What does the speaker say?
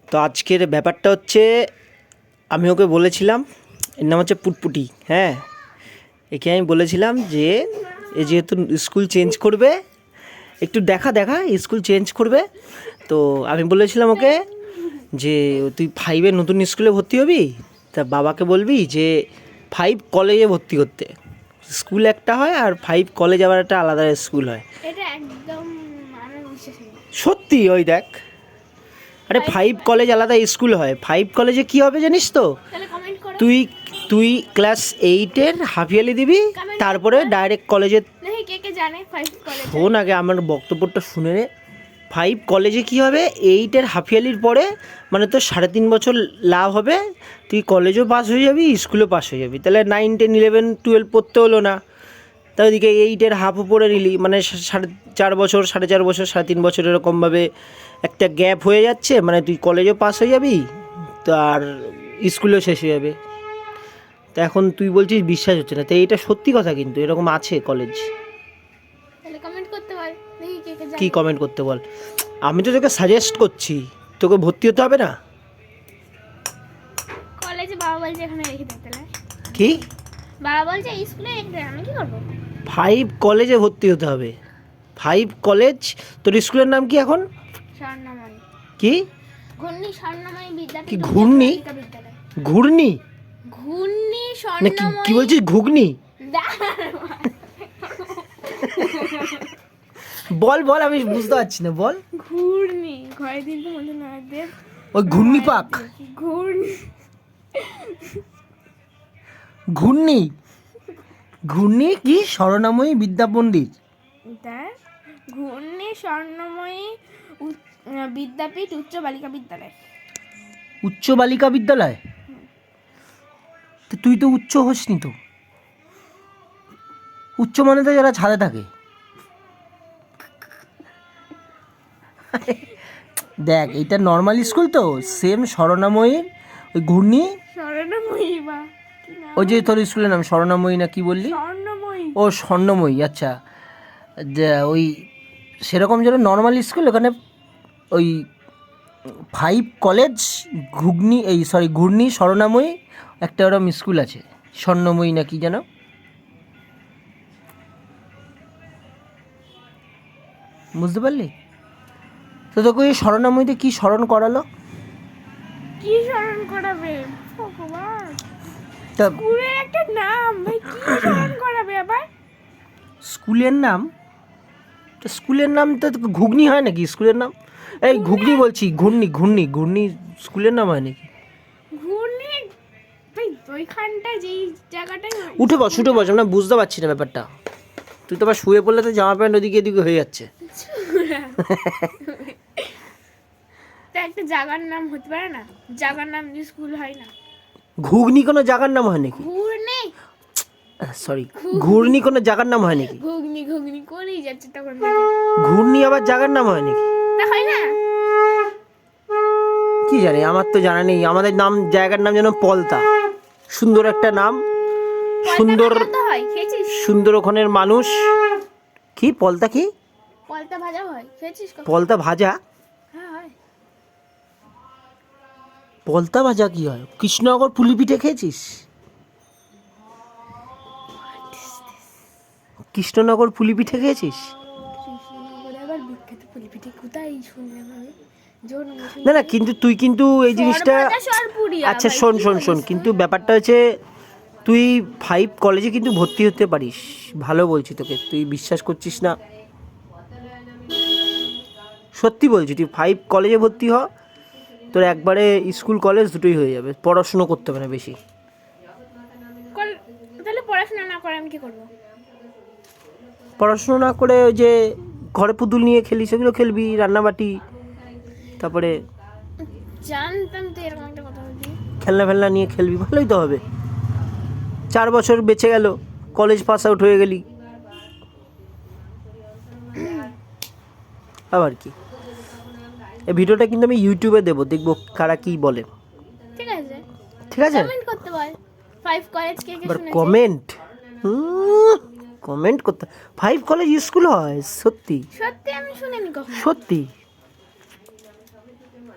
তো আজকের ব্যাপারটা হচ্ছে, আমি ওকে বলেছিলাম, এর নাম হচ্ছে পুটপুটি। হ্যাঁ, একে আমি বলেছিলাম যে এ যেহেতু স্কুল চেঞ্জ করবে, একটু দেখা স্কুল চেঞ্জ করবে, তো আমি বলেছিলাম ওকে যে তুই 5-এ নতুন স্কুলে ভর্তি হবি, তা বাবাকে বলবি যে 5 কলেজে ভর্তি করতে। স্কুল একটা হয় আর 5 কলেজ আবার একটা আলাদা স্কুল হয়। এটা একদম আমার বিশ্বাস নেই। সত্যি, ওই দেখ, আরে 5 কলেজ আলাদা স্কুল হয়। 5 কলেজে কি হবে জানিস তো? তাহলে কমেন্ট করো। তুই ক্লাস 8-এর হাফ ইয়ারলি দিবি, তারপরে ডাইরেক্ট কলেজে। দেখি কে কে জানে 5 কলেজ। শোন আগে আমার বক্তব্যটা শুনে নে। 5 কলেজে কি হবে, 8-এর হাফ ইয়ারলির পরে মানে তোর 3.5 বছর লাভ হবে, তুই কলেজও পাস হয়ে যাবি, স্কুলও পাস হয়ে যাবি। তাহলে 9, 10, 11, 12 পড়তে হলো না। তা ওইদিকে 8-এর হাফও পড়ে নিলি, মানে 4.5 বছর, 4.5 বছর, 3.5 বছর এরকমভাবে একটা গ্যাপ হয়ে যাচ্ছে, মানে তুই কলেজও পাস হয়ে যাবি, তো আর স্কুলেও শেষ হয়ে যাবে। তা এখন তুই বলছিস বিশ্বাস হচ্ছে না, তো এইটা সত্যি কথা, কিন্তু এরকম আছে কলেজ। তাহলে কমেন্ট করতে বল, দেখি কে কে জানে। কি কমেন্ট করতে বল? আমি তো তোকে সাজেস্ট করছি, তোকে ভর্তি হতে হবে না। কলেজে বাবা বলছে এখানে রেখে দিতে। তাহলে কি বাবা বলছে স্কুলে রেখে দে, আমি কি করব? 5 কলেজে ভর্তি হতে হবে। 5 কলেজ। তোর স্কুলের নাম কি এখন? স্বর্ণময়ী। কি ঘূর্ণি স্বর্ণময়ী বিদ্যাপীঠ। কি ঘূর্ণি? ঘূর্ণি ঘূর্ণি না কি স্বর্ণময়ী। কি বলছিস? ঘুগনি? বল আমি বুঝতে পারছি না, বল। ঘূর্ণি ঘরে দিন তো মনে না দেব। ওই ঘূর্ণি পাক। ঘূর্ণি ঘূর্ণি ঘূর্ণি কি স্বর্ণময়ী বিদ্যাপণ্ডিত? তার ঘূর্ণি স্বর্ণময়ী বিদ্যাপীঠ উচ্চ বালিকা বিদ্যালয়। উচ্চ বালিকা বিদ্যালয়? তো তুই তো উচ্চ হসনি তো। উচ্চ মানে তো যারা ছাদে থাকে। দেখ, এটা নর্মাল স্কুল তো, সেম স্বর্ণময়ীর ওই ঘূর্ণি। স্বর্ণময়ী বা কি নাম? ওই যে তোর স্কুলের নাম স্বর্ণময়ী না কি বললি? স্বর্ণময়ী। ও স্বর্ণময়ী, আচ্ছা। ওই সেরকম যেন নর্মাল স্কুল, ওখানে ওই 5 কলেজ ঘূর্ণি স্বর্ণময়ী একটা ওরকম স্কুল আছে, স্বর্ণময়ী না কি যেন। বুঝতে পারলি? তো তোকে ওই স্মরণাময়ীতে কি স্মরণ করালো? কি স্মরণ করাবে ভগবান? তা স্কুলের একটা নাম ভাই, কি স্মরণ করাবে আবার? স্কুলের নাম? তো স্কুলের নাম তো ঘুগনি হয় নাকি স্কুলের নাম? এই ঘুগনি বলছি, ঘূর্ণি স্কুলের নাম হয় নাকি? ঘূর্ণি ভাই ওইখানটা যেই জায়গাটায় উঠে বস আমরা বুঝতে পারছি না ব্যাপারটা। তুই তো আবার শুয়ে পড়লে তো জামা প্যান্ট ওদিকে এদিকে হয়ে যাচ্ছে। তা একটা জায়গার নাম হতে পারে না? জায়গার নাম দিয়ে স্কুল হয় না? ঘুগনি কোনো জায়গার নাম হয় নাকি? ঘূর্ণি সরি, ঘূর্ণি কোনো জায়গার নাম হয় নাকি? ঘুগনি করেই যাচ্ছে তখন। ঘূর্ণি আবার জায়গার নাম হয় নাকি? তা হয় না? কি জানি, আমার তো জানা নেই। আমাদের নাম, জায়গার নাম যেন পলতা, সুন্দর একটা নাম, সুন্দর পলতা হয়, খেয়েছিস? সুন্দর ওখানের মানুষ। কি পলতা? কি পলতা ভাজা হয়, খেয়েছিস কখনো? পলতা ভাজা? হ্যাঁ হয়। পলতা ভাজা কি হয়? কৃষ্ণনগর পুলি পিঠে খেয়েছিস? কৃষ্ণনগর পুলি পিঠে খেয়েছিস? কৃষ্ণনগরে আবার বিখ্যাত পুলি পিঠে কোথায় শুনলাম আমি? না কিন্তু তুই কিন্তু এই জিনিসটা, আচ্ছা শোন, কিন্তু ব্যাপারটা হচ্ছে তুই 5 কলেজে কিন্তু ভর্তি হতে পারিস। ভালো বলছি তোকে, তুই বিশ্বাস করছিস না। সত্যি বলছি, তুই 5 কলেজে ভর্তি হ, তোর একবারে স্কুল কলেজ দুটোই হয়ে যাবে, পড়াশুনো করতে হবে না বেশি। তাহলে পড়াশোনা না করে আমি কি করব? পড়াশুনো না করে ওই যে ঘরে পুতুল নিয়ে খেলি, সেগুলো খেলবি, রান্নাবাটি, তারপরে জানতাম তো এরকম একটা কথা বলবি। খেলনা নিয়ে খেলবি, ভালোই তো হবে। 4 বছর বেঁচে গেল, কলেজ পাস আউট হয়ে গেলি, আবার কি। এই ভিডিওটা কিন্তু আমি ইউটিউবে দেবো, দেখবো কারা কি বলে। ঠিক আছে, ঠিক আছে, কমেন্ট করতে বল 5 কলেজ কে কে এবার শুনেছে? কমেন্ট করতে। 5 কলেজ স্কুল হয়? সত্যি? সত্যি আমি শুনিনি কখনো। সত্যি?